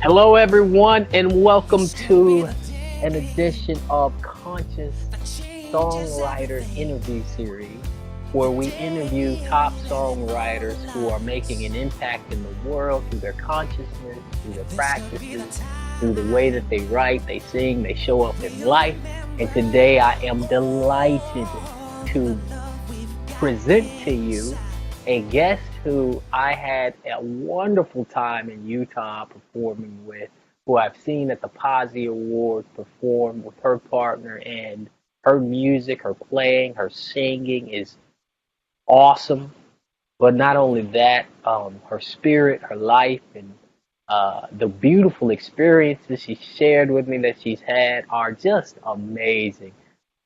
Hello, everyone, and welcome to an edition of Conscious Songwriter Interview Series, where we interview top songwriters who are making an impact in the world through their consciousness, through their practices, through the way that they write, they sing, they show up in life. And today I am delighted to present to you a guest who I had a wonderful time in Utah performing with, who I've seen at the Posy Awards perform with her partner, and her music, her playing, her singing is awesome. But not only that, her spirit, her life, and the beautiful experiences she shared with me that she's had are just amazing.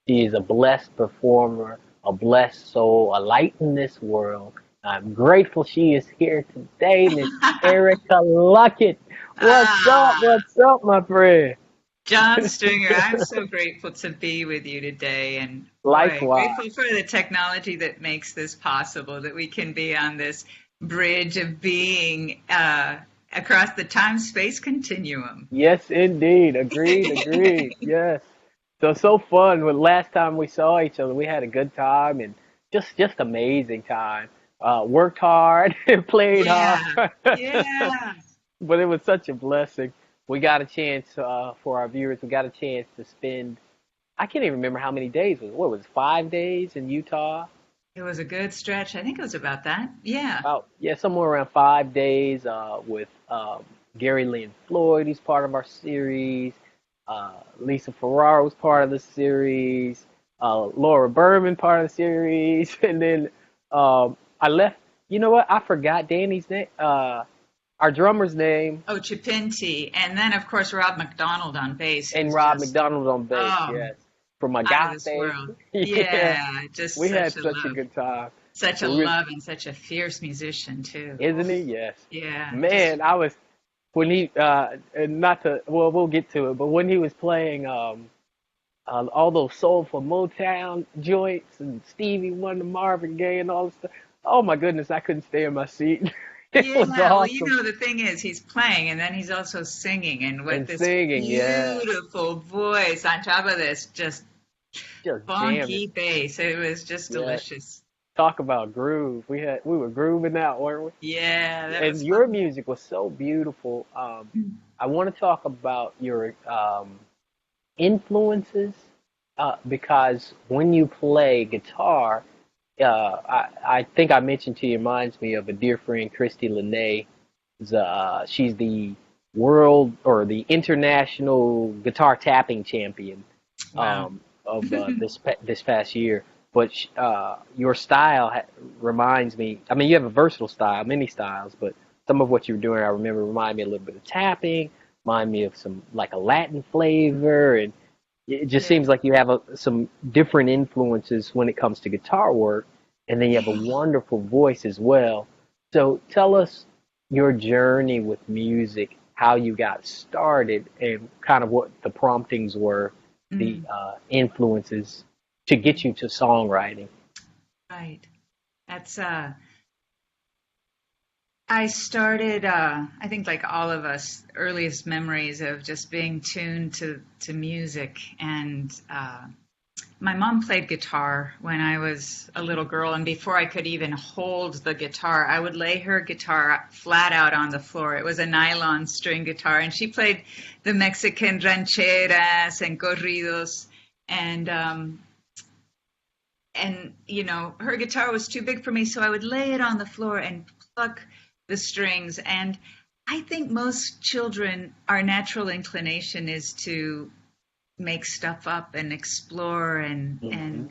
She is a blessed performer, a blessed soul, a light in this world. I'm grateful she is here today, Miss Erika Luckett. What's up? Ah, What's up, my friend? John Stringer, I'm so grateful to be with you today. And boy, Likewise. grateful for the technology that makes this possible, that we can be on this bridge of being across the time-space continuum. Yes, indeed. Agreed, agreed. Yes. So fun. When last time we saw each other, we had a good time and just amazing time. Worked hard and played hard. Yeah, yeah. But it was such a blessing. We got a chance for our viewers. We got a chance to spend. I can't even remember how many days. What was it, 5 days in Utah? It was a good stretch. I think it was about that. Yeah. About yeah, somewhere around 5 days with Gary Lynn Floyd, who's part of our series. Lisa Ferraro was part of the series. Laura Berman part of the series, and then I left. You know what? I forgot Danny's name. Our drummer's name. Oh, Chipinti. And then, of course, Rob McDonald on bass, And who's Rob just, McDonald on bass, oh, yes. For my out of goth this days. world. Yeah. Yeah, just We had such a such a love. good time. Such a So we, love and such a fierce musician too. isn't he? Yes. Yeah, just Man, I was when he and not to well we'll get to it, but when he was playing all those soulful Motown joints and Stevie Wonder, Marvin Gaye and all this stuff. Oh my goodness, I couldn't stay in my seat. It yeah. was Well, awesome. the thing is, he's playing and then he's also singing, and with And this singing, yeah. beautiful voice on top of this just Just jamming. funky bass. It was just Yeah. delicious. Talk about groove. We were grooving out, weren't Yeah, we? that And was your fun. music was so beautiful. I want to talk about your influences because when you play guitar, I think I mentioned to you, it reminds me of a dear friend, Christy Lene. She's the world or the international guitar tapping champion Wow. of this past year. But your style reminds me. I mean, you have a versatile style, many styles, but some of what you're doing, I remember, remind me a little bit of tapping, remind me of some like a Latin flavor, and it just Yeah. seems like you have some different influences when it comes to guitar work, and then you have a wonderful voice as well. So tell us your journey with music, how you got started, and kind of what the promptings were, the Mm, influences to get you to songwriting. right. That's I started, I think, like all of us, earliest memories of just being tuned to music. And my mom played guitar when I was a little girl. And before I could even hold the guitar, I would lay her guitar flat out on the floor. It was a nylon string guitar. And she played the Mexican rancheras and corridos. And, um, and her guitar was too big for me. So I would lay it on the floor and pluck the strings. And I think most children, our natural inclination is to make stuff up and explore Hmm.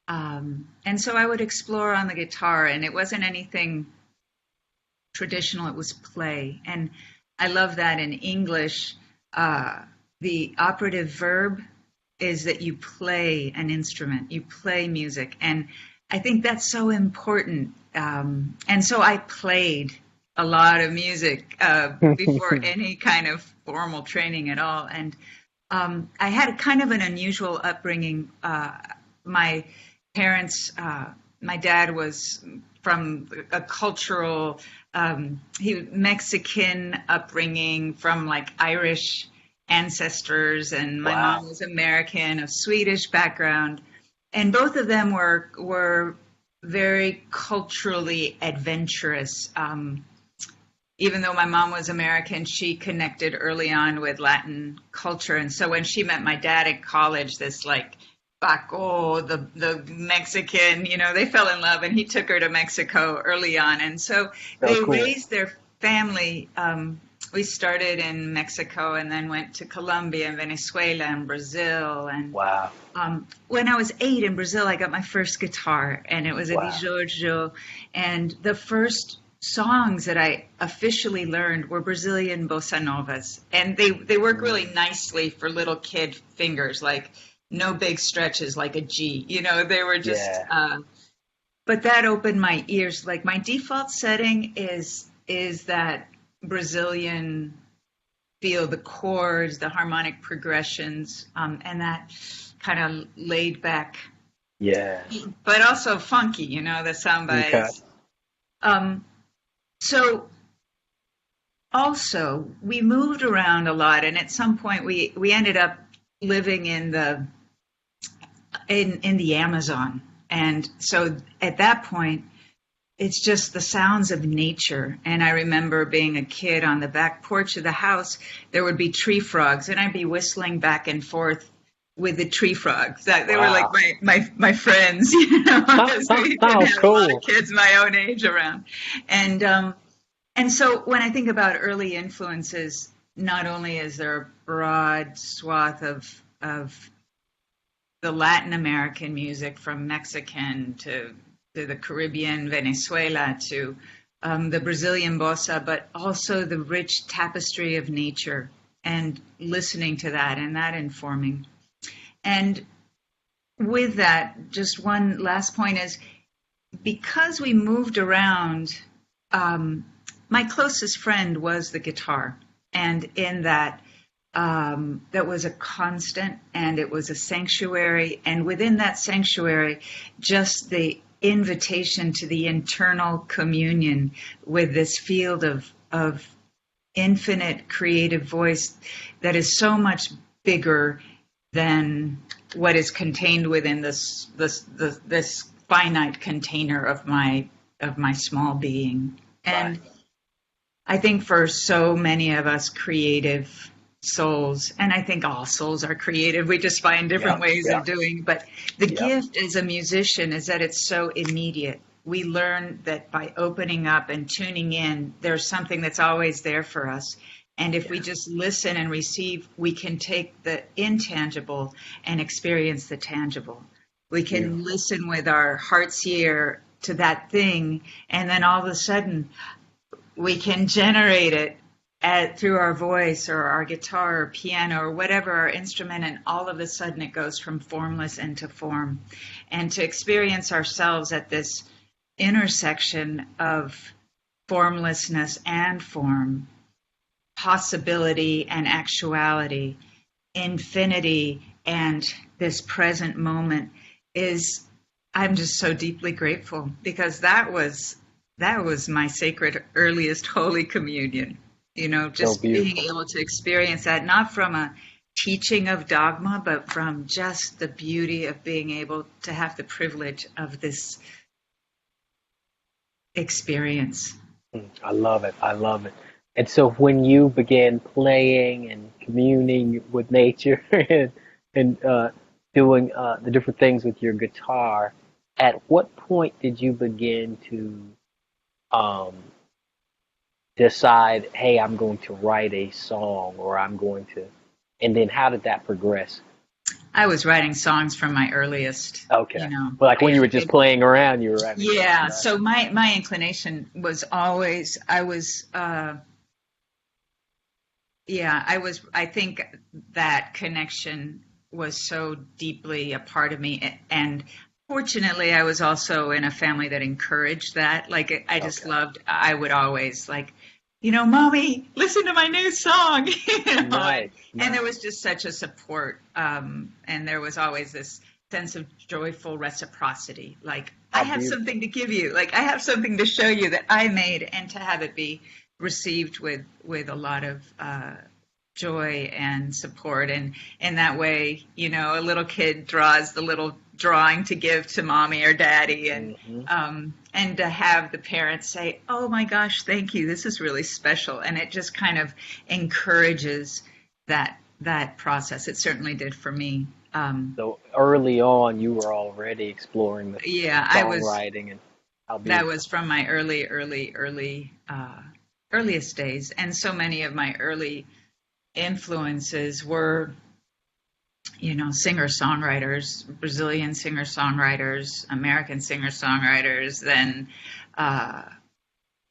and so I would explore on the guitar, and it wasn't anything traditional. It was play, and I love that in English. The operative verb is that you play an instrument, you play music, and I think that's so important. And so I played a lot of music before any kind of formal training at all. And I had a kind of an unusual upbringing. My parents, my dad was from a cultural, Mexican upbringing, from like Irish ancestors, and my Wow. mom was American of Swedish background, and both of them were very culturally adventurous. Even though my mom was American, she connected early on with Latin culture. And so when she met my dad in college, this like Paco, the Mexican, they fell in love, and he took her to Mexico early on. And so So they cool. raised their family. We started in Mexico and then went to Colombia and Venezuela and Brazil. And Wow. when I was 8 in Brazil, I got my first guitar, and it was a Di Wow. Giorgio. And the first songs that I officially learned were Brazilian bossa novas, and they work really nicely for little kid fingers, like no big stretches, like a G. They were just. Yeah. But that opened my ears. Like my default setting is that Brazilian feel, the chords, the harmonic progressions, and that kind of laid back, Yeah. but also funky. The samba Okay. is. So also we moved around a lot, and at some point we ended up living in the Amazon. And so at that point it's just the sounds of nature. And I remember being a kid, on the back porch of the house there would be tree frogs, and I'd be whistling back and forth with the tree frogs. That they were like Wow. my friends, because we didn't Sounds have a lot of cool. kids my own age around. And so when I think about early influences, not only is there a broad swath of the Latin American music, from Mexican to the Caribbean, Venezuela, to the Brazilian bossa, but also the rich tapestry of nature, and listening to that and that informing. And with that, just one last point is, because we moved around, my closest friend was the guitar. And in that, that was a constant, and it was a sanctuary. And within that sanctuary, just the invitation to the internal communion with this field of infinite creative voice that is so much bigger than what is contained within this finite container of my small being. Right. And I think for so many of us creative souls, and I think all souls are creative, we just find different Yeah. ways Yeah. of doing, but the Yeah. gift as a musician is that it's so immediate. We learn that by opening up and tuning in, there's something that's always there for us. And if we just listen and receive, we can take the intangible and experience the tangible. We can Beautiful. listen with our heart's ear to that thing, and then all of a sudden we can generate it through our voice or our guitar or piano or whatever our instrument, and all of a sudden it goes from formless into form. And to experience ourselves at this intersection of formlessness and form, possibility and actuality, infinity and this present moment, is, I'm just so deeply grateful, because that was my sacred earliest Holy Communion. So Just being beautiful. able to experience that, not from a teaching of dogma, but from just the beauty of being able to have the privilege of this experience. I love it. I love it. And so when you began playing and communing with nature and doing the different things with your guitar, at what point did you begin to um, decide, hey, I'm going to write a song, or I'm going to, and then how did that progress? I was writing songs from my earliest, Okay. Well, like when you were just playing around, you were writing. Yeah. Right. So my inclination was always, I think that connection was so deeply a part of me. And fortunately, I was also in a family that encouraged that. Like, I just loved, I would always like, Mommy, listen to my new song. Nice. And there was just such a support. And there was always this sense of joyful reciprocity. Like, I How have beautiful. something to give you. Like I have something to show you that I made, and to have it be received with a lot of joy and support. And in that way, a little kid draws the little drawing to give to mommy or daddy, Hmm. and to have the parents say, "Oh my gosh, thank you. This is really special," and it just kind of encourages that process. It certainly did for me. So early on, you were already exploring the Yeah, I was. songwriting, and how That beautiful. was from my earliest days, and so many of my early influences were, singer-songwriters, Brazilian singer-songwriters, American singer-songwriters. Then uh,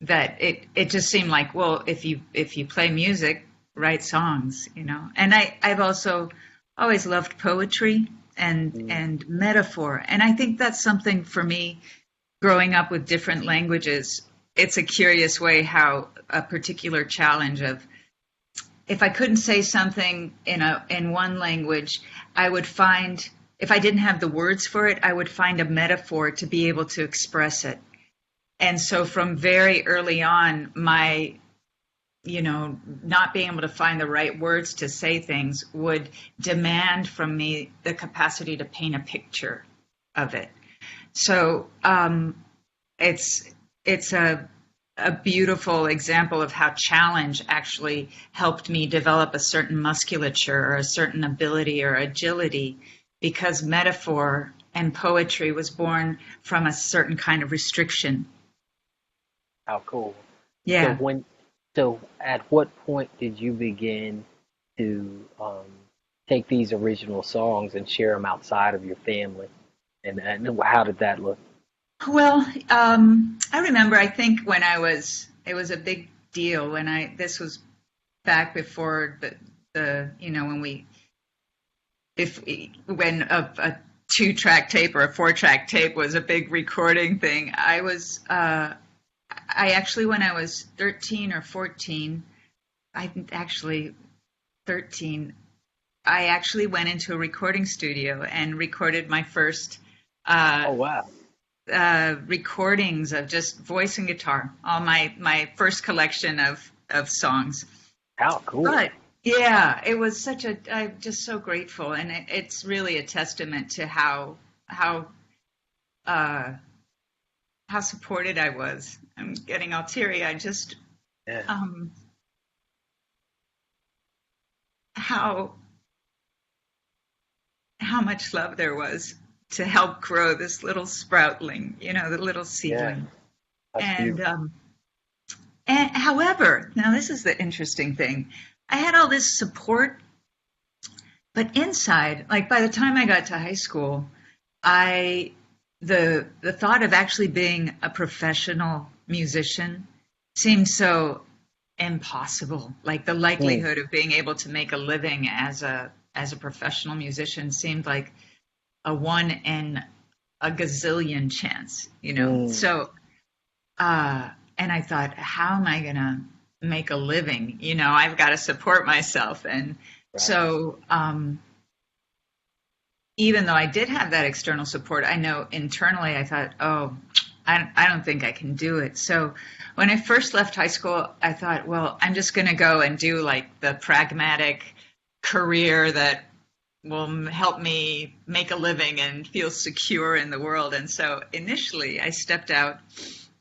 that it just seemed like, well, if you play music, write songs. And I've also always loved poetry and Mm. and metaphor, and I think that's something for me growing up with different languages. It's a curious way how a particular challenge of, if I couldn't say something in one language, I would find, if I didn't have the words for it, I would find a metaphor to be able to express it. And so from very early on, my not being able to find the right words to say things would demand from me the capacity to paint a picture of it. So it's it's a beautiful example of how challenge actually helped me develop a certain musculature or a certain ability or agility, because metaphor and poetry was born from a certain kind of restriction. How cool. So Yeah. when, so at what point did you begin to take these original songs and share them outside of your family? And how did that look? Well, I remember, I think when it was a big deal when this was back before when when a 2-track tape or a 4-track tape was a big recording thing. I actually, when I was 13 or 14, I think actually 13, I actually went into a recording studio and recorded my first uh, Oh wow. recordings of just voice and guitar, all my first collection of songs. How cool. But yeah, it was such a, I'm just so grateful, and it's really a testament to how uh, how supported I was. I'm getting all teary. I just Yeah. um, how how much love there was to help grow this little sproutling, the little Yeah. seedling. That's And beautiful. however, now this is the interesting thing. I had all this support, but inside, like by the time I got to high school, I the thought of actually being a professional musician seemed so impossible. Like the Mm. likelihood of being able to make a living as a professional musician seemed like a one in a gazillion chance. Mm. So and I thought, how am I gonna make a living? I've got to support myself. And Right. so even though I did have that external support, I know internally I thought, oh, I don't think I can do it. So when I first left high school, I thought, well, I'm just going to go and do like the pragmatic career that will help me make a living and feel secure in the world. And so initially I stepped out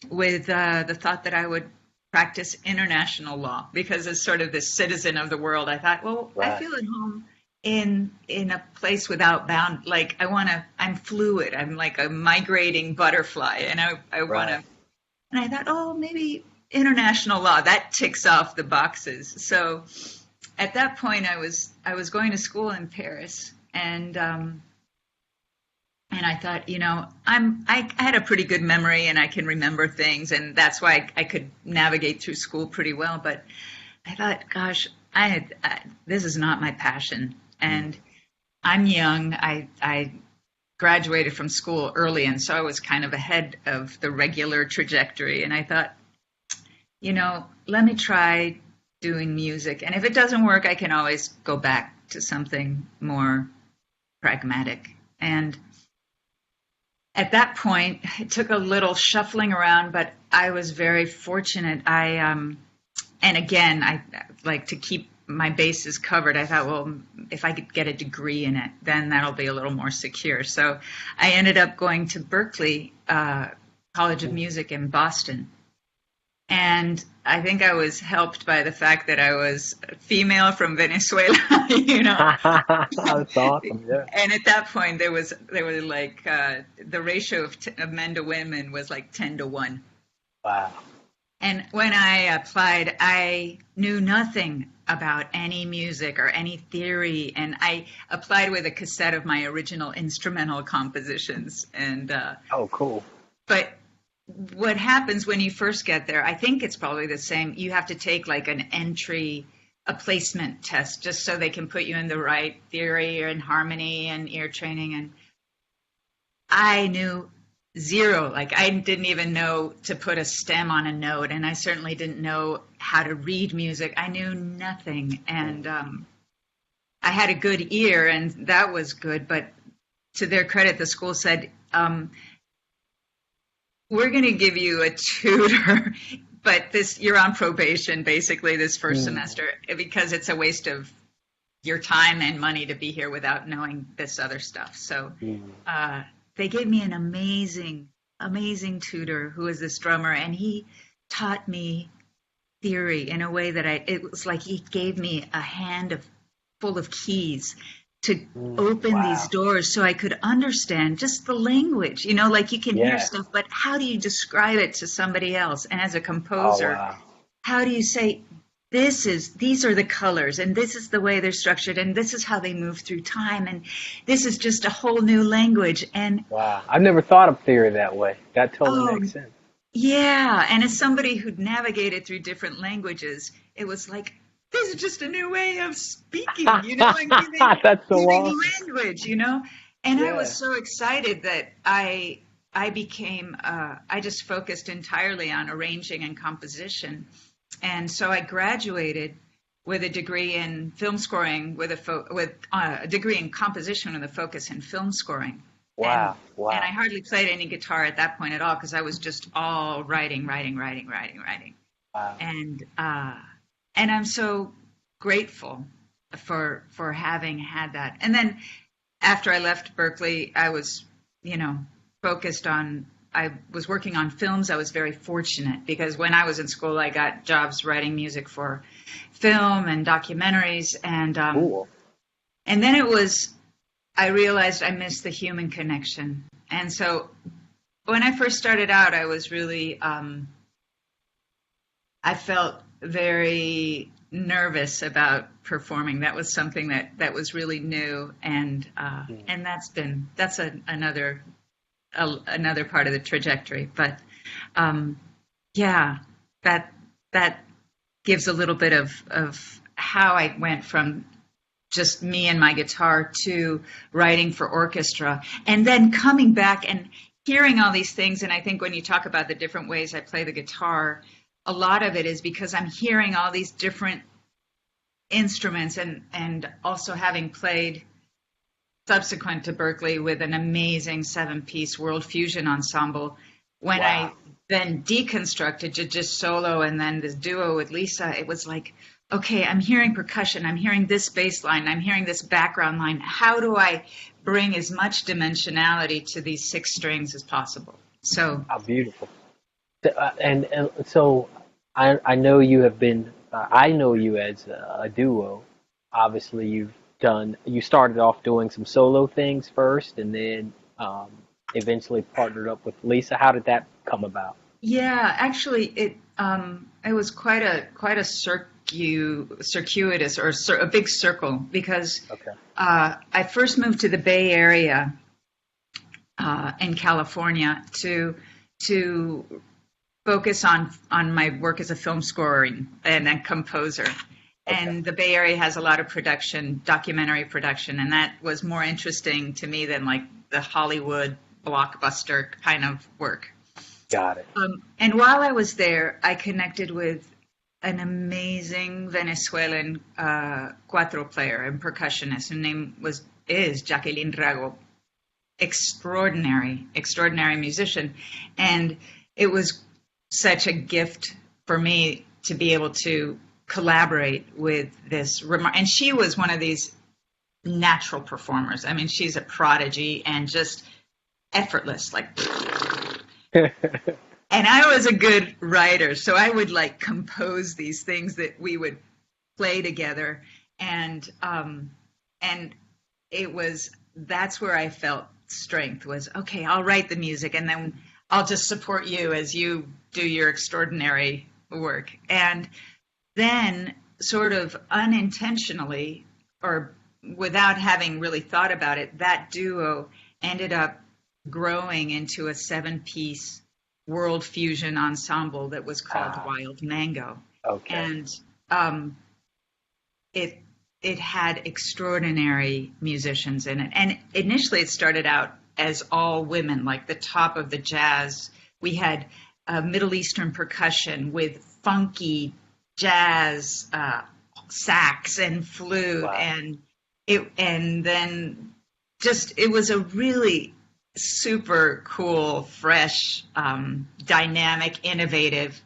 with the thought that I would practice international law, because as sort of this citizen of the world, I thought, well, I Right. feel at home in a place without bound. Like I'm fluid. I'm like a migrating butterfly, and I want Right. to. And I thought, oh, maybe international law, that ticks off the boxes. So at that point, I was going to school in Paris, and I thought, I had a pretty good memory and I can remember things, and that's why I could navigate through school pretty well. But I thought, gosh, this is not my passion, Mm. and I'm young. I graduated from school early, and so I was kind of ahead of the regular trajectory. And I thought, let me try doing music, and if it doesn't work, I can always go back to something more pragmatic. at that point, it took a little shuffling around, but I was very fortunate. And again, I like to keep my bases covered. I thought, well, if I could get a degree in it, then that'll be a little more secure. So I ended up going to Berklee College of Music in Boston. And I think I was helped by the fact that I was female from Venezuela, you know. That's awesome. Yeah. And at that point, there was like the ratio of men to women was like 10-1. Wow. And when I applied, I knew nothing about any music or any theory, and I applied with a cassette of my original instrumental compositions. And oh, cool. But what happens when you first get there, I think it's probably the same. You have to take like a placement test, just so they can put you in the right theory or in harmony and ear training. And I knew zero. Like, I didn't even know to put a stem on a note, and I certainly didn't know how to read music. I knew nothing. And I had a good ear, and that was good. But to their credit, the school said, we're going to give you a tutor, but you're on probation basically this first semester, because it's a waste of your time and money to be here without knowing this other stuff. So they gave me an amazing, amazing tutor who was this drummer, and he taught me theory in a way that it was like he gave me a hand full of keys to open these doors so I could understand just the language, you know, like you can hear stuff, but how do you describe it to somebody else? And as a composer, how do you say, these are the colors, and this is the way they're structured, and this is how they move through time, and this is just a whole new language. And wow, I've never thought of theory that way. That totally makes sense. Yeah, and as somebody who'd navigated through different languages, it was like, this is just a new way of speaking, you know, and giving language, you know. And I was so excited that I became, I just focused entirely on arranging and composition. And so I graduated with a degree in film scoring, with a degree in composition with a focus in film scoring. Wow. And I hardly played any guitar at that point at all, because I was just all writing. Wow. And I'm so grateful for having had that. And then after I left Berklee, I was, you know, I was working on films. I was very fortunate, because when I was in school, I got jobs writing music for film and documentaries. And cool. And then I realized I missed the human connection. And so when I first started out, I was really, I felt very nervous about performing. That was something that was really new, and that's another part of the trajectory. But that gives a little bit of how I went from just me and my guitar to writing for orchestra, and then coming back and hearing all these things. And I think when you talk about the different ways I play the guitar, a lot of it is because I'm hearing all these different instruments, and also having played subsequent to Berklee with an amazing 7-piece world fusion ensemble. When I then deconstructed to just solo and then this duo with Lisa, it was like, okay, I'm hearing percussion, I'm hearing this bass line, I'm hearing this background line. How do I bring as much dimensionality to these 6 strings as possible? So how beautiful. And so I know you have been, I know you as a duo. Obviously, you started off doing some solo things first, and then eventually partnered up with Lisa. How did that come about? Yeah, actually, it was quite a circuitous, or a big circle, because I first moved to the Bay Area in California to focus on my work as a film scorer and a composer. And the Bay Area has a lot of production, documentary production, and that was more interesting to me than like the Hollywood blockbuster kind of work. Got it. And while I was there, I connected with an amazing Venezuelan cuatro player and percussionist. Her name is Jacqueline Rago. extraordinary musician. And it was such a gift for me to be able to collaborate with this. And she was one of these natural performers. I mean, she's a prodigy and just effortless, like. And I was a good writer, so I would like compose these things that we would play together, and it was that's where I felt strength was okay. I'll write the music, and then I'll just support you as you do your extraordinary work. And then, sort of unintentionally, or without having really thought about it, that duo ended up growing into a 7-piece world fusion ensemble that was called Wild Mango. Okay. And it had extraordinary musicians in it. And initially it started out as all women, like the top of the jazz. We had Middle Eastern percussion with funky jazz sax and flute. Wow. And then just it was a really super cool, fresh, dynamic, innovative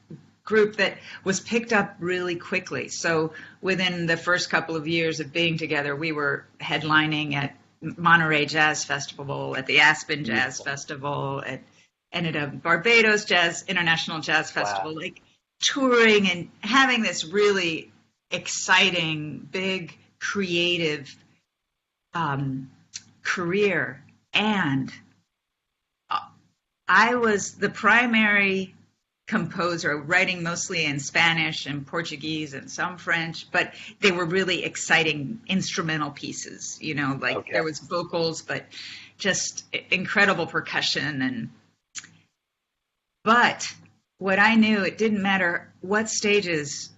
group that was picked up really quickly. So within the first couple of years of being together, we were headlining at Monterey Jazz Festival, at the Aspen Jazz Festival, and at a Barbados International Jazz Festival, like touring and having this really exciting, big, creative career. And I was the primary composer, writing mostly in Spanish and Portuguese and some French, but they were really exciting instrumental pieces, you know, like there was vocals, but just incredible percussion. But what I knew, it didn't matter what stages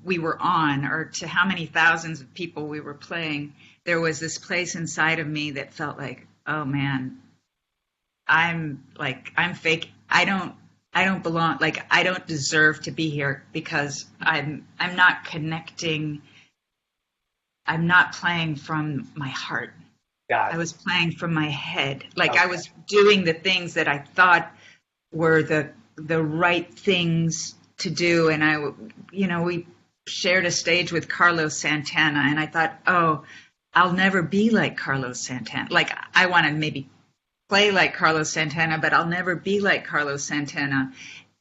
we were on or to how many thousands of people we were playing, there was this place inside of me that felt like, oh man, I'm fake. I don't belong. Like, I don't deserve to be here because I'm not connecting. I'm not playing from my heart. I was playing from my head. Like I was doing the things that I thought were the right things to do. And we shared a stage with Carlos Santana, and I thought, oh, I'll never be like Carlos Santana. Like, I want to maybe play like Carlos Santana, but I'll never be like Carlos Santana.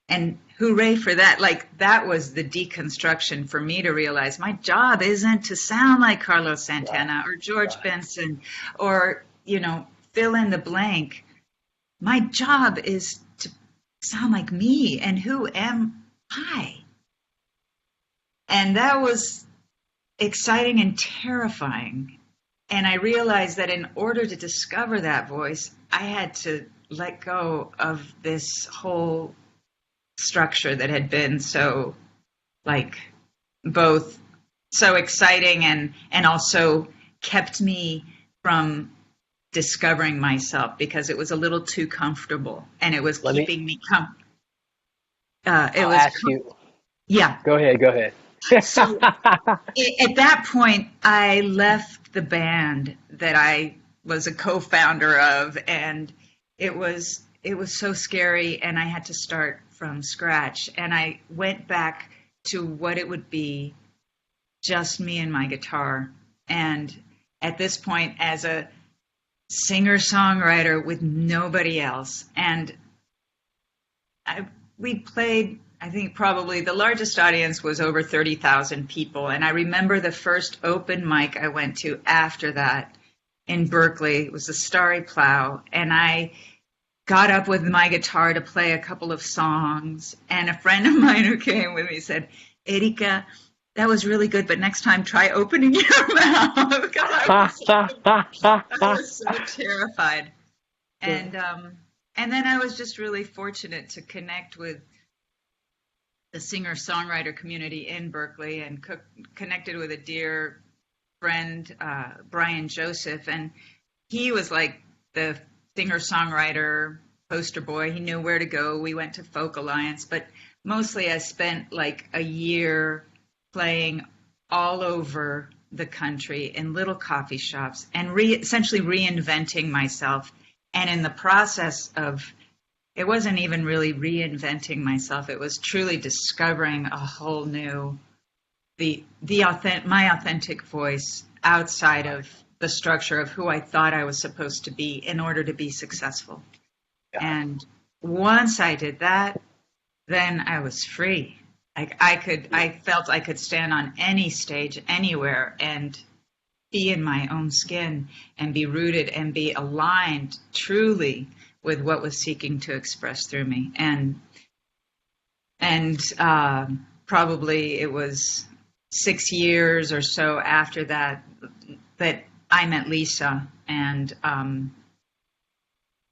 And hooray for that. Like, that was the deconstruction for me to realize my job isn't to sound like Carlos Santana or George Benson or, fill in the blank. My job is to sound like me, and who am I? And that was exciting and terrifying. And I realized that in order to discover that voice, I had to let go of this whole structure that had been so, both so exciting and also kept me from discovering myself, because it was a little too comfortable and it was keeping me I'll ask you. Yeah. Go ahead. So at that point, I left the band that I was a co-founder of, and it was so scary, and I had to start from scratch. And I went back to what it would be, just me and my guitar. And at this point, as a singer-songwriter with nobody else, and we played, I think probably the largest audience was over 30,000 people. And I remember the first open mic I went to after that in Berkeley. It was the Starry Plow. And I got up with my guitar to play a couple of songs. And a friend of mine who came with me said, Erika, that was really good, but next time try opening your mouth. Because I was so terrified. And then I was just really fortunate to connect with the singer-songwriter community in Berkeley, and connected with a dear friend, Brian Joseph. And he was like the singer-songwriter poster boy. He knew where to go. We went to Folk Alliance, but mostly I spent like a year playing all over the country in little coffee shops and essentially reinventing myself. And in the process of, it wasn't even really reinventing myself. It was truly discovering a whole new, my authentic voice outside of the structure of who I thought I was supposed to be in order to be successful. And once I did that, then I was free. Like I felt I could stand on any stage anywhere and be in my own skin and be rooted and be aligned truly with what was seeking to express through me. And probably it was 6 years or so after that I met Lisa, and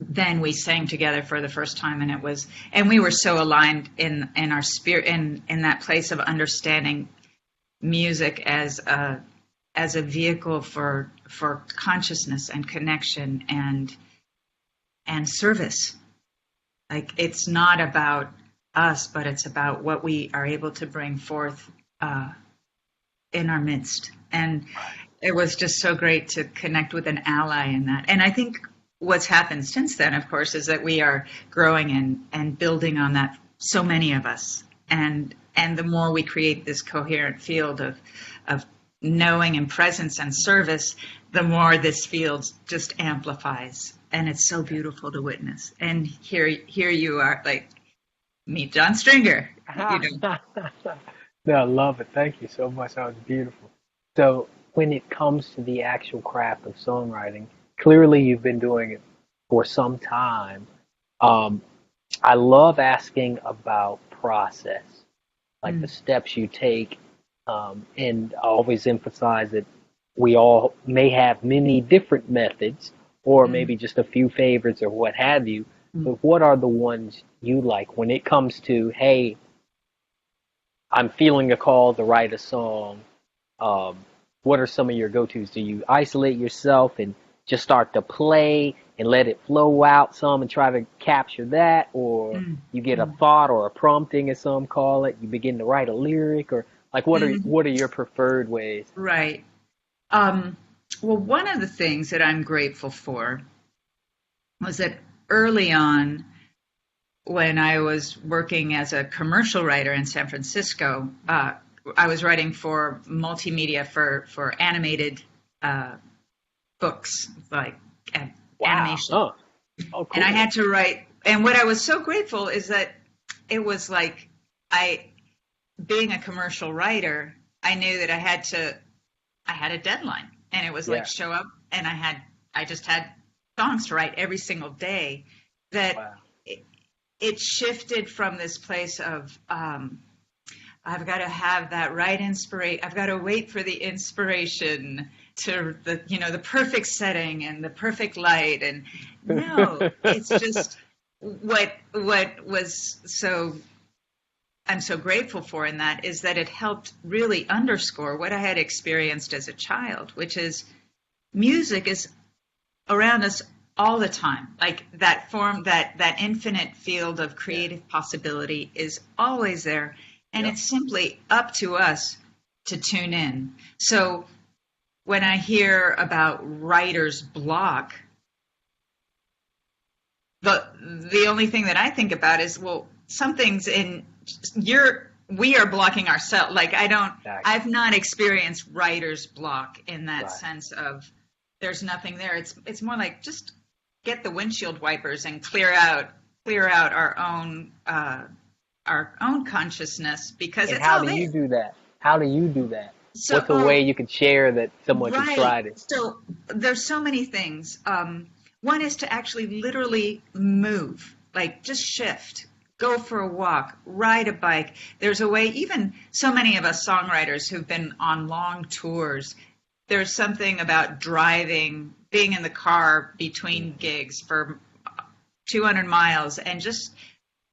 then we sang together for the first time, and we were so aligned in our spirit, in that place of understanding music as a vehicle for consciousness and connection and service. Like, it's not about us, but it's about what we are able to bring forth in our midst. And it was just so great to connect with an ally in that. And I think what's happened since then, of course, is that we are growing and building on that, so many of us. And the more we create this coherent field of knowing and presence and service, the more this field just amplifies. And it's so beautiful to witness. And here you are, like, meet John Stringer. You know. No, I love it. Thank you so much. That was beautiful. So when it comes to the actual craft of songwriting, clearly you've been doing it for some time. I love asking about process, like the steps you take, and I always emphasize that we all may have many different methods, or maybe just a few favorites or what have you, but what are the ones you like when it comes to, hey, I'm feeling a call to write a song? What are some of your go-tos? Do you isolate yourself and just start to play and let it flow out some and try to capture that, or you get a thought or a prompting, as some call it, you begin to write a lyric, or like what are your preferred ways? Right. Well, one of the things that I'm grateful for was that early on, when I was working as a commercial writer in San Francisco, I was writing for multimedia for animated books, like animation. Oh, cool. And I had to write. And what I was so grateful is that it was like being a commercial writer, I knew that I had a deadline, and it was like show up, and I just had songs to write every single day. That it shifted from this place of I've got to have that right inspiration. I've got to wait for the inspiration to the perfect setting and the perfect light. And no, it's just what was so. I'm so grateful for in that is that it helped really underscore what I had experienced as a child, which is music is around us all the time. Like that form, that infinite field of creative possibility is always there. And it's simply up to us to tune in. So when I hear about writer's block, the only thing that I think about is, well, something's we are blocking ourselves. Like I've not experienced writer's block in that sense of there's nothing there. It's more like just get the windshield wipers and clear out our own consciousness, because and it's how all do there. you do that? How do you do that? So, what's a way you could share that someone can try it? So there's so many things. One is to actually literally move, like just shift, go for a walk, ride a bike. There's a way, even so many of us songwriters who've been on long tours, there's something about driving, being in the car between gigs for 200 miles, and just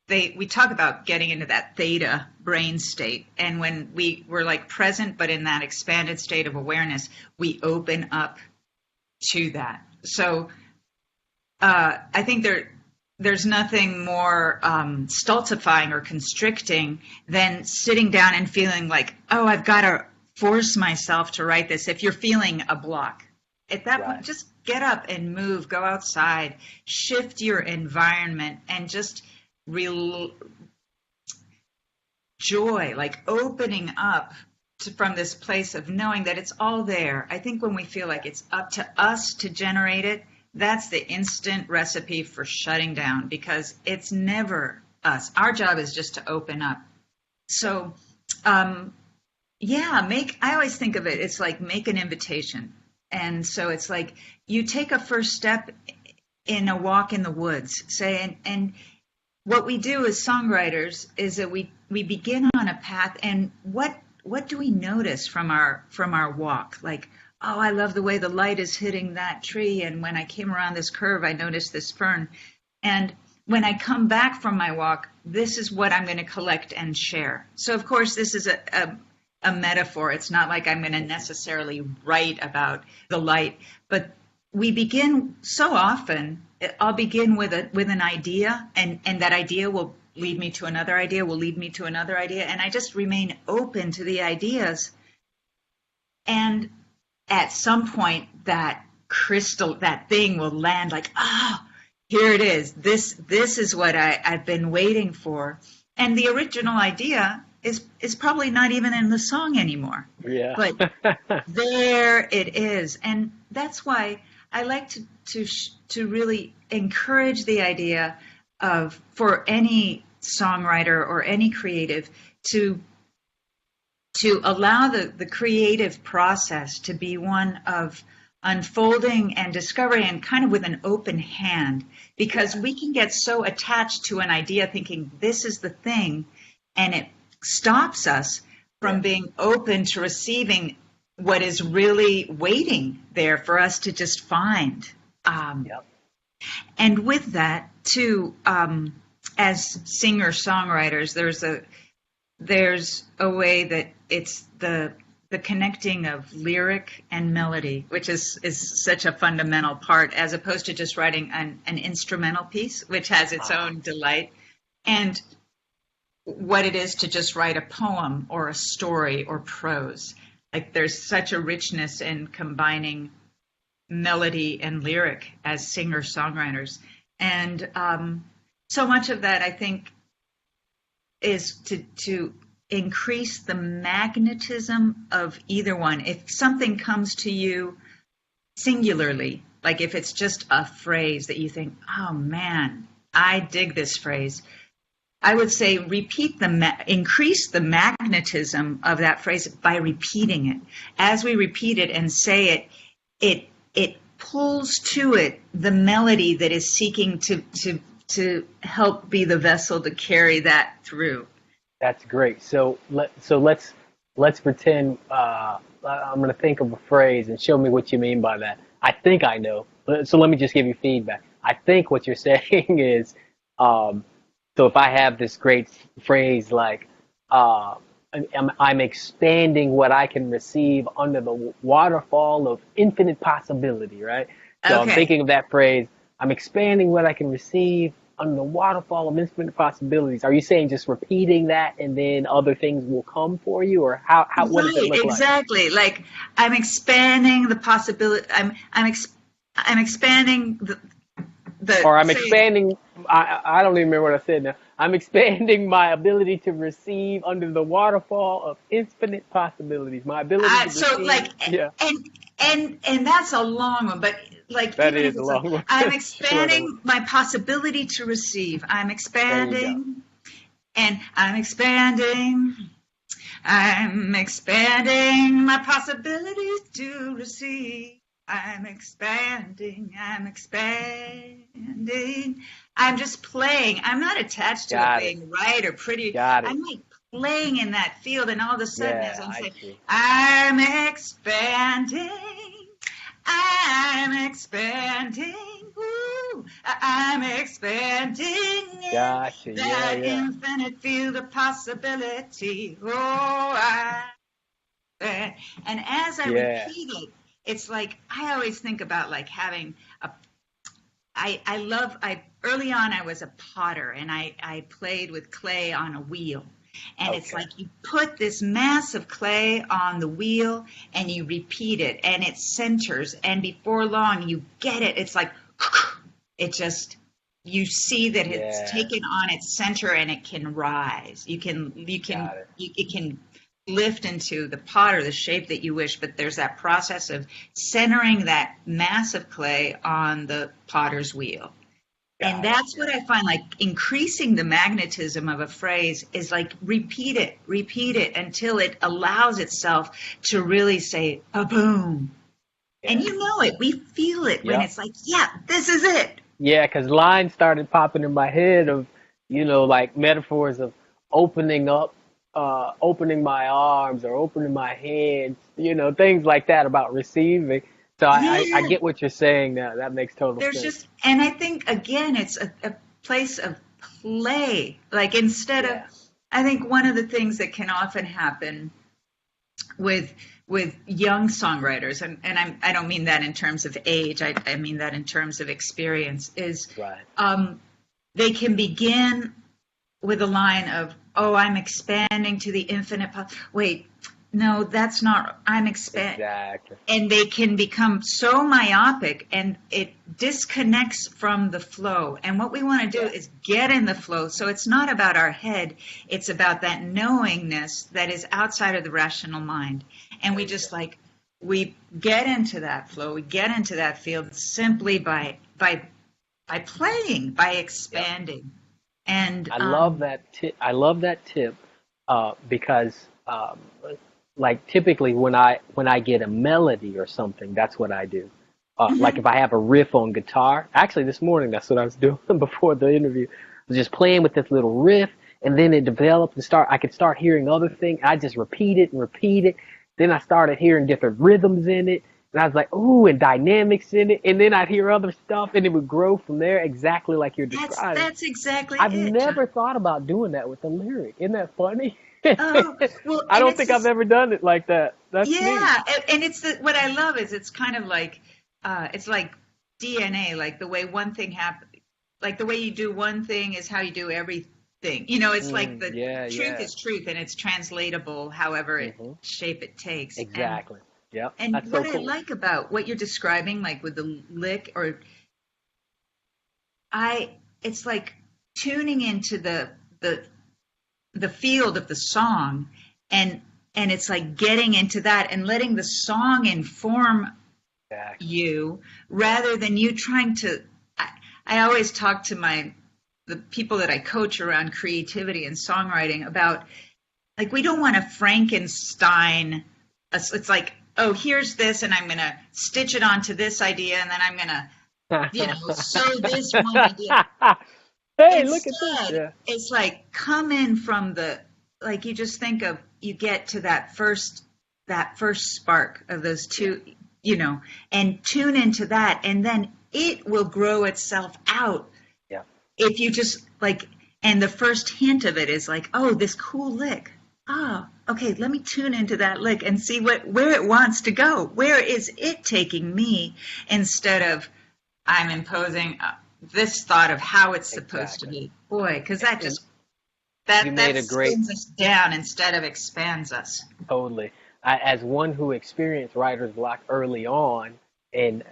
we talk about getting into that theta brain state. And when we're like present, but in that expanded state of awareness, we open up to that. So I think there's nothing more stultifying or constricting than sitting down and feeling like, oh, I've got to force myself to write this. If you're feeling a block, at that point, Right. just get up and move, go outside, shift your environment, and just real joy, like opening up from this place of knowing that it's all there. I think when we feel like it's up to us to generate it, that's the instant recipe for shutting down, because it's never us. Our job is just to open up. So, yeah, I always think of it, it's like make an invitation. And so it's like you take a first step in a walk in the woods, say, and what we do as songwriters is that we begin on a path, and what do we notice from our walk? Like, oh, I love the way the light is hitting that tree, and when I came around this curve, I noticed this fern. And when I come back from my walk, this is what I'm going to collect and share. So, of course, this is a metaphor. It's not like I'm going to necessarily write about the light, but we begin so often. I'll begin with an idea, and that idea will lead me to another idea, will lead me to another idea, and I just remain open to the ideas. And at some point, that thing will land, like, oh, here it is. This is what I've been waiting for. And the original idea is probably not even in the song anymore. Yeah. But there it is. And that's why I like to really encourage the idea of, for any songwriter or any creative, to allow the creative process to be one of unfolding and discovery, and kind of with an open hand, because we can get so attached to an idea thinking this is the thing, and it stops us from being open to receiving what is really waiting there for us to just find. And with that, too, as singer-songwriters, there's a way that it's the connecting of lyric and melody, which is such a fundamental part, as opposed to just writing an instrumental piece, which has its own delight, and what it is to just write a poem or a story or prose. Like, there's such a richness in combining melody and lyric as singer-songwriters. And so much of that, I think, is to increase the magnetism of either one. If something comes to you singularly, like if it's just a phrase that you think, oh man, I dig this phrase, I would say increase the magnetism of that phrase by repeating it. As we repeat it and say it, it pulls to it the melody that is seeking to help be the vessel to carry that through. That's great. So let's pretend I'm going to think of a phrase and show me what you mean by that. I think I know. So let me just give you feedback. I think what you're saying is, so if I have this great phrase like, I'm expanding what I can receive under the waterfall of infinite possibility, right? So Okay. I'm thinking of that phrase, I'm expanding what I can receive under the waterfall of infinite possibilities. Are you saying just repeating that and then other things will come for you, or how what does it look exactly. Like, I'm expanding the possibility. I'm expanding the. Or I'm expanding, I don't even remember what I said now. I'm expanding my ability to receive under the waterfall of infinite possibilities. My ability to So receive. like, Yeah. and that's a long one, but like, That even is if a it's long like, one. I'm Short expanding one. my possibility to receive. I'm There you expanding, and I'm expanding. I'm expanding my possibilities to receive. I'm expanding. I'm expanding. I'm just playing. I'm not attached to Got it it. being right or pretty. Got it. I'm like playing in that field, and all of a sudden, Yeah, as I'm I saying, see. I'm expanding. I'm expanding. Ooh, I'm expanding Gotcha. in Yeah, that yeah. infinite field of possibility. And as I Yeah. repeat it, it's like I always think about like having a. I early on I was a potter, and I played with clay on a wheel, And it's Okay. like you put this mass of clay on the wheel and you repeat it and it centers. And before long, you get it. It's like, it just, you see that it's Yeah. taken on its center and it can rise. Got it. It can lift into the pot or the shape that you wish, but there's that process of centering that mass of clay on the potter's wheel. And Got it. that's what I find, like increasing the magnetism of a phrase is like repeat it until it allows itself to really say a boom. And Yeah. you know it, we feel it when Yep. it's like, yeah, this is it. Yeah, because lines started popping in my head of, like metaphors of opening up, opening my arms or opening my hands, things like that about receiving. So I Yeah, get what you're saying now. That makes total there's sense. just, and I think again, it's a place of play. Like instead of, Yeah. I think one of the things that can often happen with young songwriters, I don't mean that in terms of age, I mean that in terms of experience, is Right. they can begin with a line of, oh, I'm expanding to the infinite. Wait, no, that's not, I'm expand. Exactly. And they can become so myopic and it disconnects from the flow. And what we want to do Yeah. is get in the flow. So it's not about our head, it's about that knowingness that is outside of the rational mind. And There we you go. just like, we get into that flow, we get into that field simply by playing, by Yep. expanding. And I love that tip. I love that tip because, like, typically when I get a melody or something, that's what I do. Like mhm, if I have a riff on guitar, actually this morning that's what I was doing before the interview. I was just playing with this little riff, and then it developed and I could start hearing other things. I just repeat it and repeat it. Then I started hearing different rhythms in it, and I was like, ooh, and dynamics in it. And then I'd hear other stuff, and it would grow from there, exactly like you're describing. that's exactly I've it, John. never thought about doing that with a lyric. Isn't that funny? Oh, well, I and don't it's think I've this, ever done it like that. That's neat. yeah, and it's what I love is it's kind of like, it's like DNA, like the way one thing happens, like the way you do one thing is how you do everything. It's like the Yeah, truth yeah. is truth and it's translatable however it hmm shape it takes. Exactly. Yep. And That's so what I cool. like about what you're describing, like with the lick, or it's like tuning into the the field of the song and it's like getting into that and letting the song inform Exactly. you rather than you trying to I always talk to the people that I coach around creativity and songwriting about, like, we don't want to Frankenstein it's like, oh, here's this and I'm going to stitch it onto this idea and then I'm going to sew this one idea. Hey, look at this. Instead, Yeah. it's like come in from the, like, you just think of, you get to that first spark of those Yeah. two, and tune into that, and then it will grow itself out Yeah. if you just like, and the first hint of it is like, oh, this cool lick. Oh, okay, let me tune into that lick and see where it wants to go. Where is it taking me, instead of I'm imposing this thought of how it's supposed to Exactly. be. Boy, because that And just you made that a great spins us down instead of expands us. Totally. As one who experienced writer's block early on, and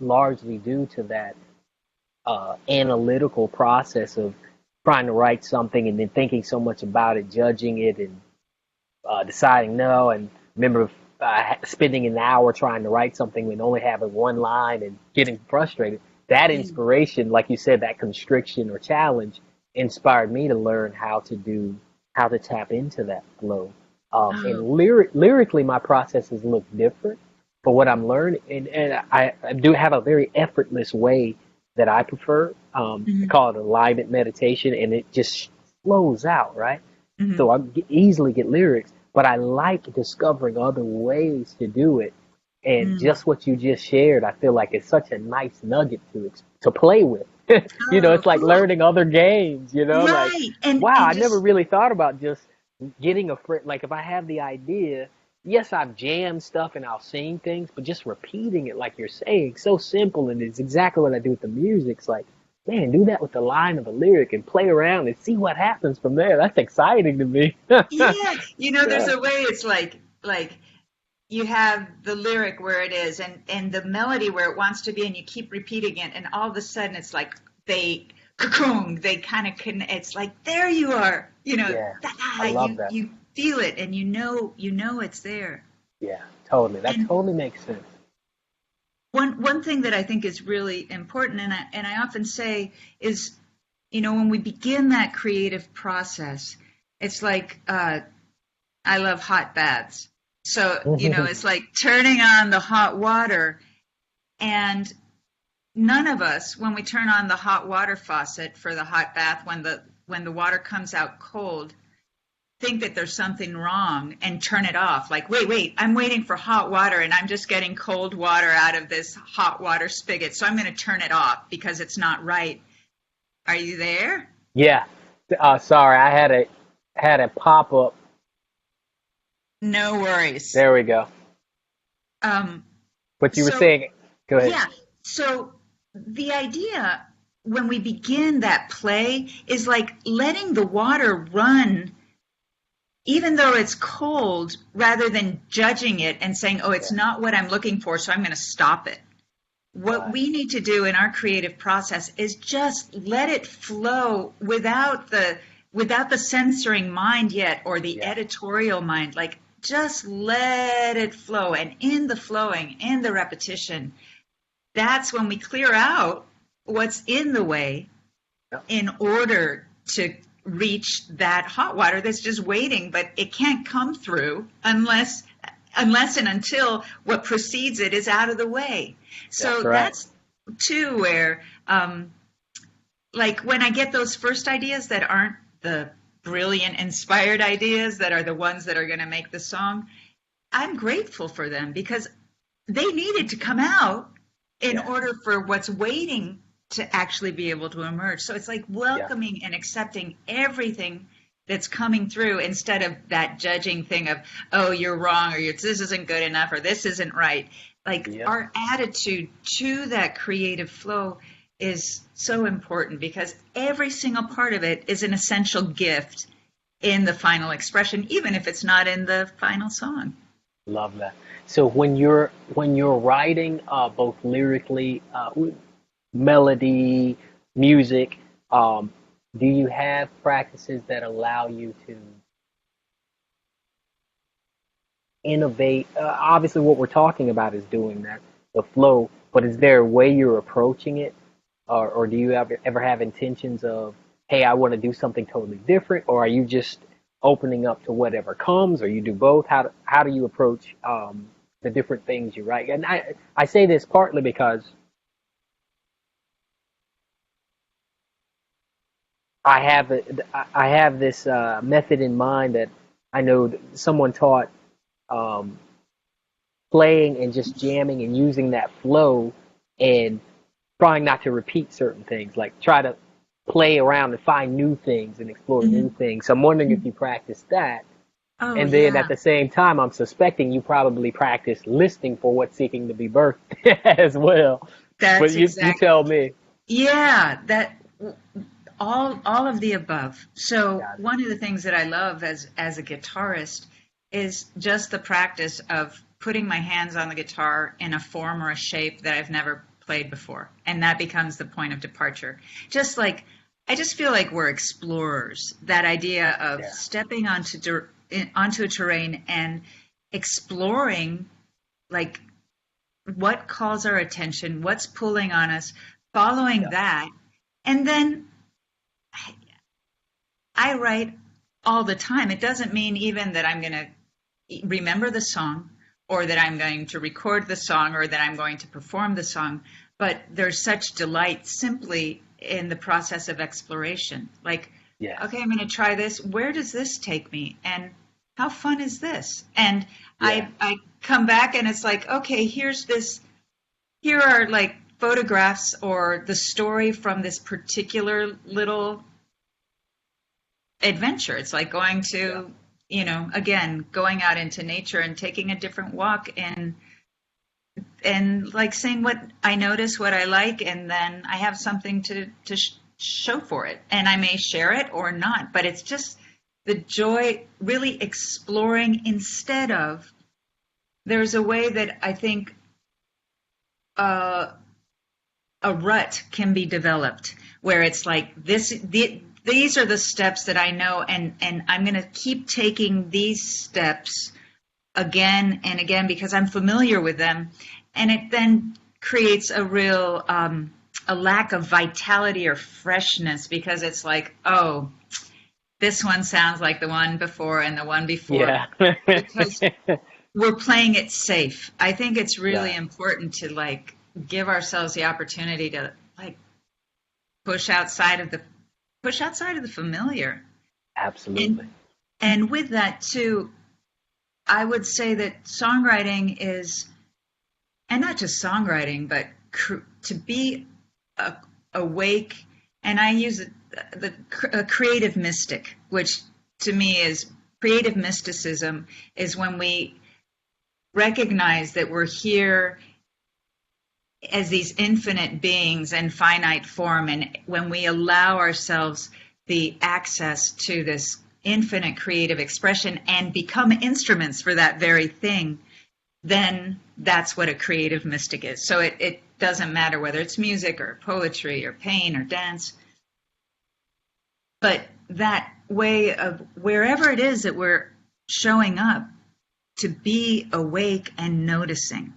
largely due to that analytical process of trying to write something and then thinking so much about it, judging it, and deciding no. And remember spending an hour trying to write something and only having one line and getting frustrated. That Mm. inspiration, like you said, that constriction or challenge inspired me to learn how to tap into that flow. And Oh, lyrically, my processes look different. But what I'm learning, and I do have a very effortless way that I prefer. I mhm, call it alignment meditation, and it just flows out, right? mhm. So easily get lyrics, but I like discovering other ways to do it. And Mm. just what you just shared, I feel like it's such a nice nugget to play with. Oh, It's like cool. learning other games. Like, Right. wow, And I never just, really thought about just getting a friend. Like if I have the idea, yes, I've jammed stuff and I'll sing things, but just repeating it like you're saying, so simple, and it's exactly what I do with the music. It's like man, do that with the line of a lyric and play around and see what happens from there. That's exciting to me. Yeah, there's Yeah. a way it's like you have the lyric where it is and the melody where it wants to be and you keep repeating it and all of a sudden it's like they cocoon, they kind of can it's like there you are, Yeah. I love you that. you feel it and you know it's there. Yeah, totally. That And totally makes sense. one thing that I think is really important and I often say is when we begin that creative process, it's like I love hot baths. So, it's like turning on the hot water. And none of us, when we turn on the hot water faucet for the hot bath, when the water comes out cold, think that there's something wrong and turn it off. Like, wait, I'm waiting for hot water and I'm just getting cold water out of this hot water spigot. So I'm going to turn it off because it's not right. Are you there? Yeah. Sorry, I had a pop up. No worries. There we go. Um, But you were so saying, go ahead. Yeah. So the idea when we begin that play is like letting the water run, even though it's cold, rather than judging it and saying, oh, it's Yeah. not what I'm looking for, so I'm going to stop it. What Right. we need to do in our creative process is just let it flow without the censoring mind yet or the Yeah. editorial mind. Like just let it flow. And in the flowing, in the repetition, that's when we clear out what's in the way Yeah. in order to reach that hot water that's just waiting, but it can't come through unless and until what precedes it is out of the way. That's So right. that's too where like when I get those first ideas that aren't the brilliant inspired ideas that are the ones that are going to make the song, I'm grateful for them because they needed to come out in Yeah. order for what's waiting to actually be able to emerge. So it's like Yeah. welcoming and accepting everything that's coming through instead of that judging thing of, oh, you're wrong or this isn't good enough or this isn't right. Like Yeah. our attitude to that creative flow is so important because every single part of it is an essential gift in the final expression, even if it's not in the final song. Love that. So when you're writing, both lyrically, melody, music, do you have practices that allow you to innovate? Obviously, what we're talking about is doing that, the flow. But is there a way you're approaching it, or do you ever have intentions of, hey, I want to do something totally different, or are you just opening up to whatever comes, or you do both? How do you approach the different things you write? And I say this partly because I have this method in mind that I know that someone taught, um, playing and just jamming and using that flow and trying not to repeat certain things, like try to play around and find new things and explore new Mhm. things. So I'm wondering if you practice that. Oh, And then yeah, at the same time, I'm suspecting you probably practice listening for what's seeking to be birthed as well. But that's you exact. tell me. Yeah, that all of the above. So Got it. one of the things that I love as a guitarist is just the practice of putting my hands on the guitar in a form or a shape that I've never played before, and that becomes the point of departure. Just like I just feel like we're explorers. That idea of Yeah. stepping onto a terrain and exploring like what calls our attention, what's pulling on us, following Yeah. that. And then I write all the time. It doesn't mean even that I'm going to remember the song or that I'm going to record the song or that I'm going to perform the song, but there's such delight simply in the process of exploration. Like, Yes. okay, I'm going to try this. Where does this take me? And how fun is this? And Yeah. I come back and it's like, okay, here are like photographs or the story from this particular little adventure. It's like going Yeah. to, again, going out into nature and taking a different walk in and like saying what I notice, what I like, and then I have something to show for it. And I may share it or not, but it's just the joy really exploring instead of, there's a way that I think uh, a rut can be developed where it's like these are the steps that I know, and I'm going to keep taking these steps again and again because I'm familiar with them, and it then creates a real a lack of vitality or freshness because it's like, oh, this one sounds like the one before and the one before, Yeah. because we're playing it safe. I think it's really Yeah, important to like give ourselves the opportunity to like push outside of the push outside of the familiar. absolutely. And with that too, I would say that songwriting is, and not just songwriting, but to be a, awake. And I use a creative mystic, which to me is creative mysticism, is when we recognize that we're here as these infinite beings in finite form, and when we allow ourselves the access to this infinite creative expression and become instruments for that very thing, then that's what a creative mystic is. So it doesn't matter whether it's music or poetry or pain or dance, but that way of wherever it is that we're showing up, to be awake and noticing.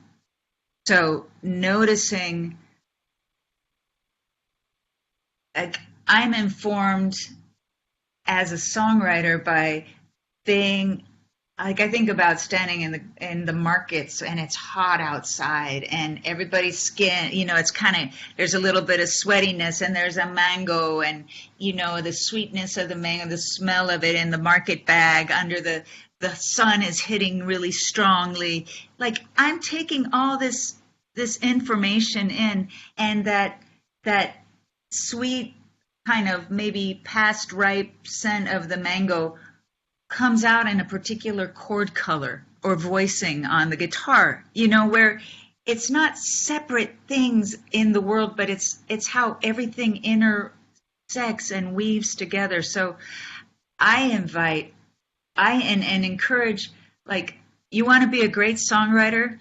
So noticing, like, I'm informed as a songwriter by being, like, I think about standing in the markets and it's hot outside and everybody's skin, it's kind of, there's a little bit of sweatiness and there's a mango and, the sweetness of the mango, the smell of it in the market bag under the sun is hitting really strongly. Like, I'm taking all this information in, and that sweet kind of maybe past ripe scent of the mango comes out in a particular chord color or voicing on the guitar, where it's not separate things in the world, but it's how everything intersects and weaves together. So I invite, and encourage, like, you want to be a great songwriter,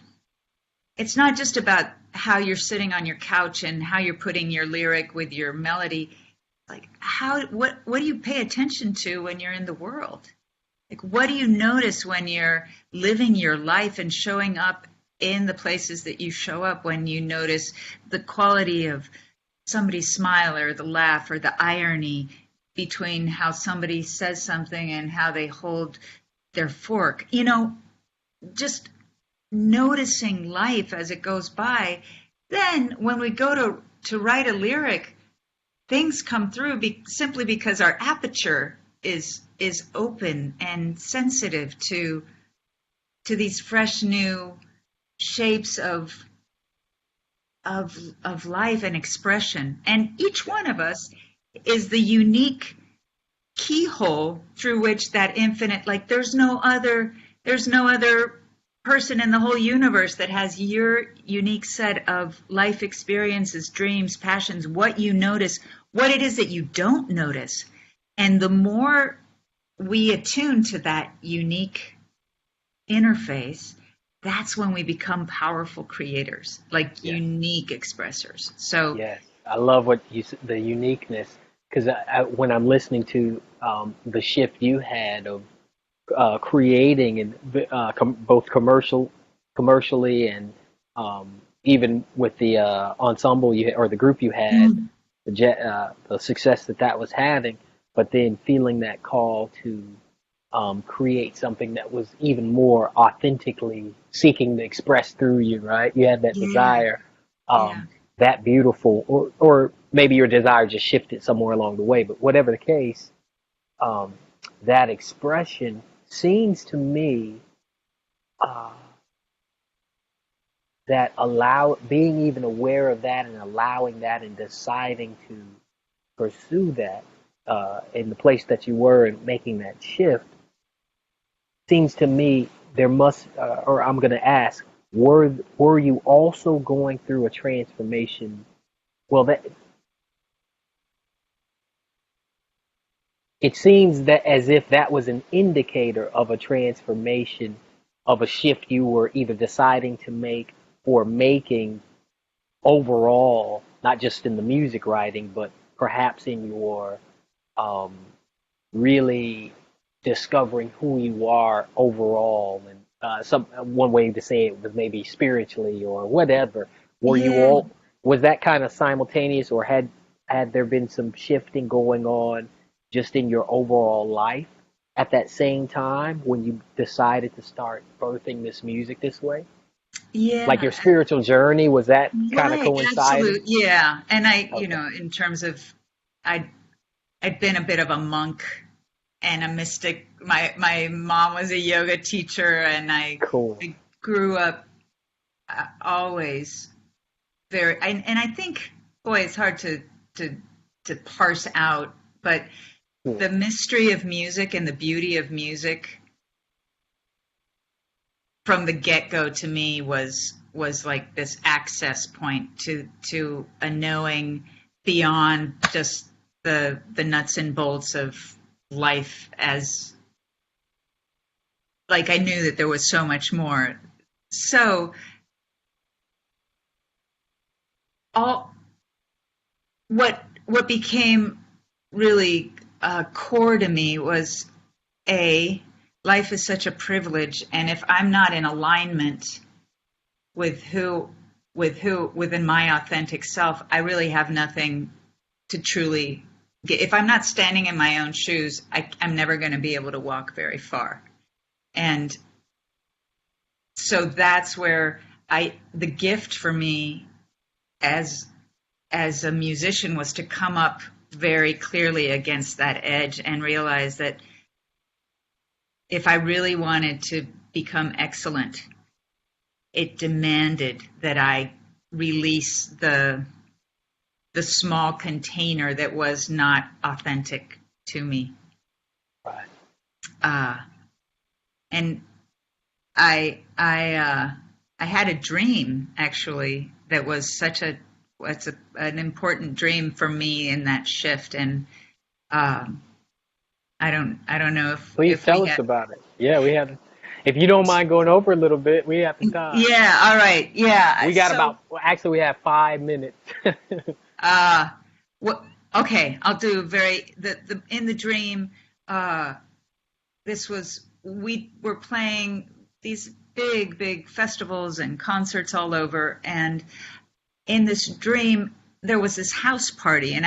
it's not just about how you're sitting on your couch and how you're putting your lyric with your melody. Like, what do you pay attention to when you're in the world? Like, what do you notice when you're living your life and showing up in the places that you show up? When you notice the quality of somebody's smile or the laugh or the irony between how somebody says something and how they hold their fork, just noticing life as it goes by. Then when we go to write a lyric, things come through simply because our aperture is open and sensitive to these fresh new shapes of life and expression. And each one of us is the unique keyhole through which that infinite, like, there's no other person in the whole universe that has your unique set of life experiences, dreams, passions, what you notice, what it is that you don't notice. And the more we attune to that unique interface, that's when we become powerful creators, like Yes. unique expressors. So Yes. I love what the uniqueness, because when I'm listening to the shift you had of creating and both commercially and even with the ensemble or the group you had, the success that was having, but then feeling that call to create something that was even more authentically seeking to express through you, right? You had that yeah, desire, yeah, that beautiful, or maybe your desire just shifted somewhere along the way, but whatever the case, um, that expression seems to me uh, that being even aware of that and allowing that and deciding to pursue that in the place that you were and making that shift seems to me there must, or I'm going to ask, were you also going through a transformation? Well, that it seems that as if that was an indicator of a transformation, of a shift you were either deciding to make or making overall, not just in the music writing, but perhaps in your um, really discovering who you are overall. And some one way to say it was maybe spiritually or whatever. Were you Yeah, all was that kind of simultaneous, or had there been some shifting going on just in your overall life at that same time when you decided to start birthing this music this way? Like yeah, your spiritual journey, was that kind of right, coinciding? absolute, yeah. And Okay, in terms of, I I'd been a bit of a monk and a mystic. My mom was a yoga teacher, and cool. I grew up always very. And I think, boy, it's hard to to parse out, but Yeah, the mystery of music and the beauty of music from the get-go to me was like this access point to a knowing beyond just the nuts and bolts of life, as like I knew that there was so much more. So all what became really core to me was, a life is such a privilege, and if I'm not in alignment with who within my authentic self, I really have nothing to truly get. If I'm not standing in my own shoes, I'm never going to be able to walk very far. And so that's where the gift for me as a musician was to come up very clearly against that edge and realize that if I really wanted to become excellent, it demanded that I release the small container that was not authentic to me. right. Uh, and I had a dream, actually, that was such a it's an important dream for me in that shift. And um, I don't know Please if we tell us had. about it. Yeah, we have. If you don't mind going over a little bit, we have the time. Yeah, all right, yeah. We got So about. Well, actually, we have 5 minutes. uh, what? Okay, I'll do very the in the dream. Uh, this was we were playing these big festivals and concerts all over, and in this dream there was this house party, and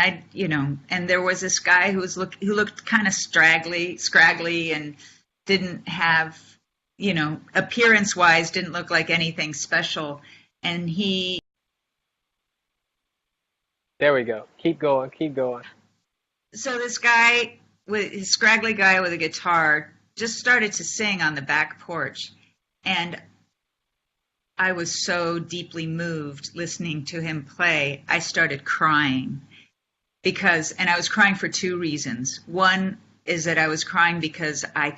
and there was this guy who looked kind of scraggly, and didn't have, appearance wise, didn't look like anything special. And There we go. Keep going. Keep going. so this guy, with his scraggly guy with a guitar, just started to sing on the back porch. And I was so deeply moved listening to him play, I started crying, and I was crying for two reasons. One is that I was crying because I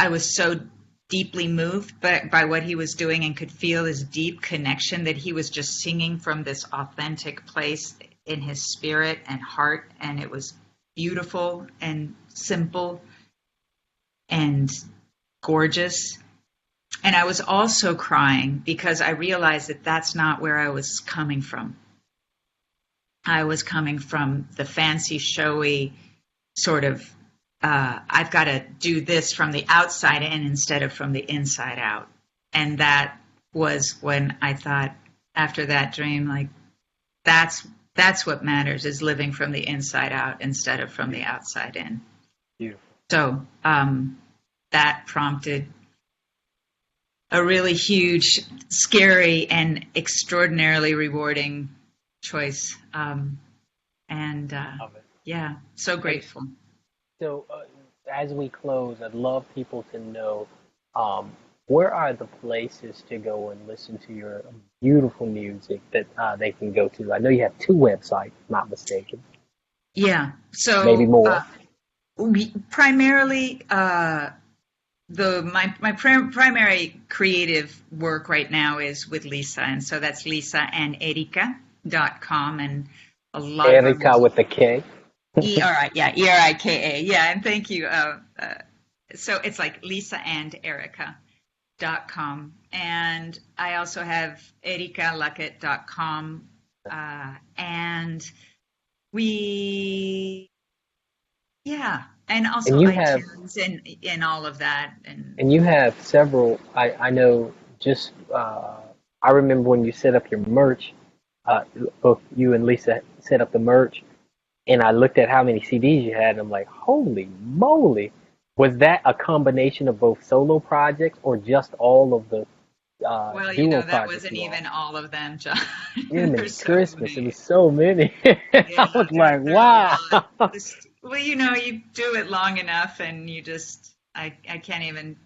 was so deeply moved by what he was doing, and could feel his deep connection, that he was just singing from this authentic place in his spirit and heart. And it was beautiful and simple and gorgeous. And I was also crying because I realized that that's not where I was coming from. I was coming from the fancy, showy sort of, I've got to do this from the outside in instead of from the inside out. And that was when I thought, after that dream, like, that's what matters, is living from the inside out instead of from the outside in. Beautiful. So that prompted a really huge, scary, and extraordinarily rewarding choice. And Love it. yeah, so Hey, grateful. so as we close, I'd love people to know where are the places to go and listen to your beautiful music that they can go to. I know you have two websites, if not mistaken, Yeah. maybe So more. primarily primary creative work right now is with Lisa, and so that's lisaanderika.com, and a lot of our Erika music. with the K. Erika, yeah, and thank you. So it's like lisaanderika.com, and I also have erikaluckett.com, and we, yeah, and also And you have iTunes and all of that, and and you have several. I know just I remember when you set up your merch. Uh, Both you and Lisa set up the merch, and I looked at how many CDs you had, and I'm like, holy moly! Was that a combination of both solo projects or just all of the well, duo that projects wasn't you all? even all of them, John. Jiminy There's so Christmas, it many. was so many. Yeah, I was like, there's a wow. lot. Well, you do it long enough, and you just, I can't even,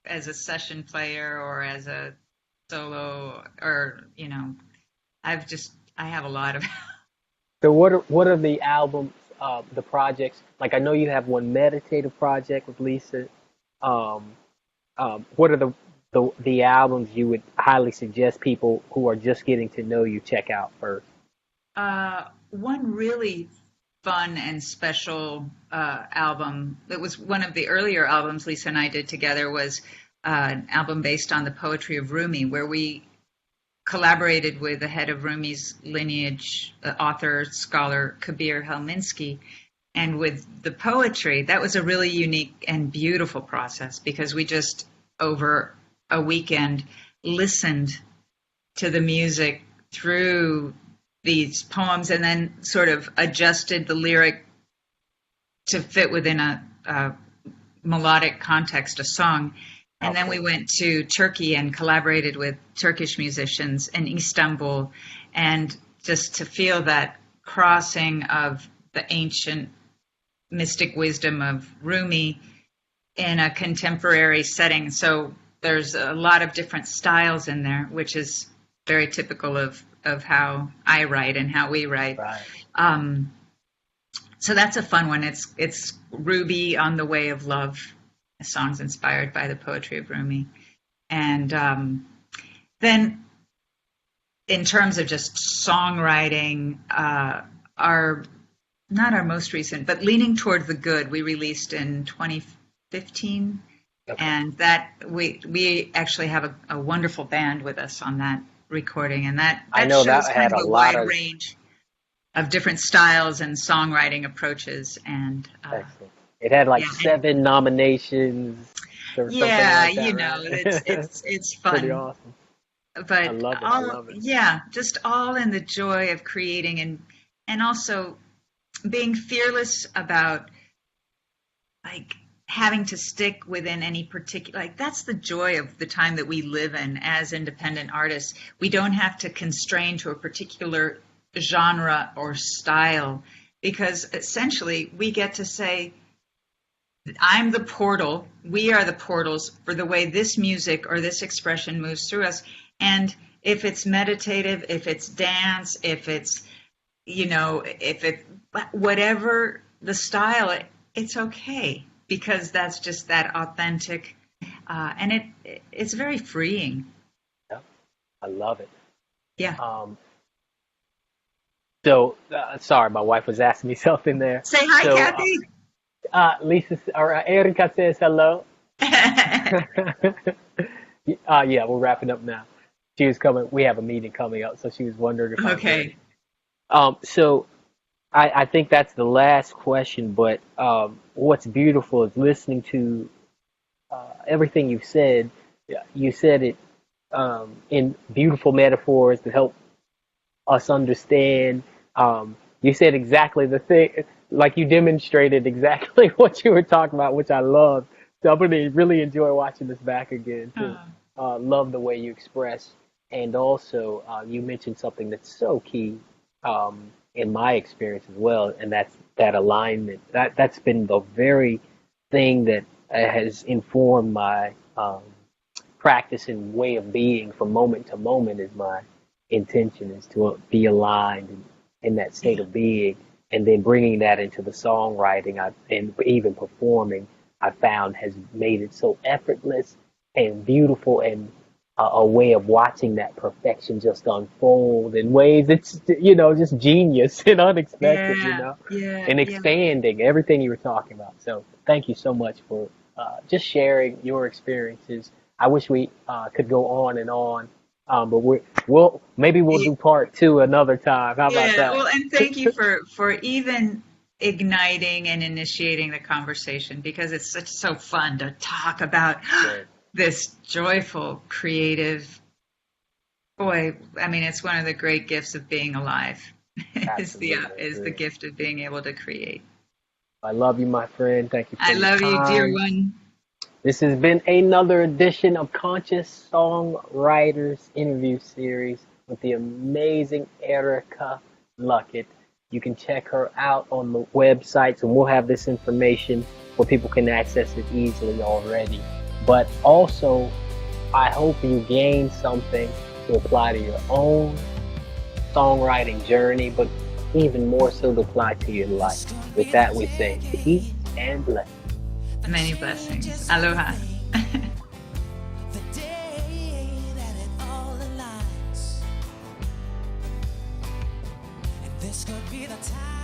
as a session player or as a solo, or, I have a lot of, So what are the albums, the projects? Like I know you have one meditative project with Lisa. Um, what are the albums you would highly suggest people who are just getting to know you check out first? one really fun and special album that was one of the earlier albums Lisa and I did together was an album based on the poetry of Rumi, where we collaborated with the head of Rumi's lineage, author, scholar Kabir Helminski. And with the poetry, that was a really unique and beautiful process because we just, over a weekend, listened to the music through these poems and then sort of adjusted the lyric to fit within a melodic context, a song. And then we Okay. went to Turkey and collaborated with Turkish musicians in Istanbul, and just to feel that crossing of the ancient mystic wisdom of Rumi in a contemporary setting. So there's a lot of different styles in there, which is very typical of how I write and how we write. Right. Um, so that's a fun one. It's Ruby on the Way of Love, songs inspired by the poetry of Rumi. And then in terms of just songwriting, our not our most recent, but Leaning Toward the Good, we released in 2015, Okay. and that we actually have a wonderful band with us on that recording, and I that know shows that kind had of a a lot wide of range of different styles and songwriting approaches, and excellent. It had like yeah, and 7 nominations or something yeah, like that, right? it's Pretty fun, awesome. I but love it. I all love it. yeah, just all in the joy of creating, and also being fearless about like having to stick within any particular, like that's the joy of the time that we live in as independent artists. We don't have to constrain to a particular genre or style, because essentially we get to say, I'm the portal, we are the portals for the way this music or this expression moves through us. And if it's meditative, if it's dance, if it's, if it, whatever the style, it's okay, because that's just that authentic, and it's very freeing. Yeah, I love it. Yeah. Um, so sorry, my wife was asking me something there. Say hi, So Kathy. Lisa or Erika says hello. Yeah, we're wrapping up now. She was coming. We have a meeting coming up, so she was wondering if I was ready. Okay. So I think that's the last question. But what's beautiful is listening to everything you've said. Yeah, you said it in beautiful metaphors to help us understand. You said exactly the thing, like you demonstrated exactly what you were talking about, which I love. So I'm going to really enjoy watching this back again too. Uh, Love the way you express, and also you mentioned something that's so key in my experience as well, and that's that alignment. That's been the very thing that has informed my practice and way of being from moment to moment. Is my intention is to be aligned in that state yeah. of being, and then bringing that into the songwriting and even performing. I found has made it so effortless and beautiful, and a way of watching that perfection just unfold in ways it's, just genius and unexpected, Yeah, yeah, and yeah. expanding everything you were talking about. So thank you so much for just sharing your experiences. I wish we could go on and on, but we'll Y- do part two another time. How about Yeah, that? well, and thank you for even igniting and initiating the conversation because it's such so fun to talk about Yes, this joyful, creative boy. I mean, it's one of the great gifts of being alive absolutely is the agree. gift of being able to create. I love you, my friend. Thank you I for your love you, dear time. one. This has been another edition of Conscious Songwriters Interview Series with the amazing Erika Luckett. You can check her out on the websites, and we'll have this information where people can access it easily already. But also, I hope you gain something to apply to your own songwriting journey, but even more so to apply to your life. With that, we say peace and blessings. Many blessings. Aloha. The day that it all aligns, and this could be the time.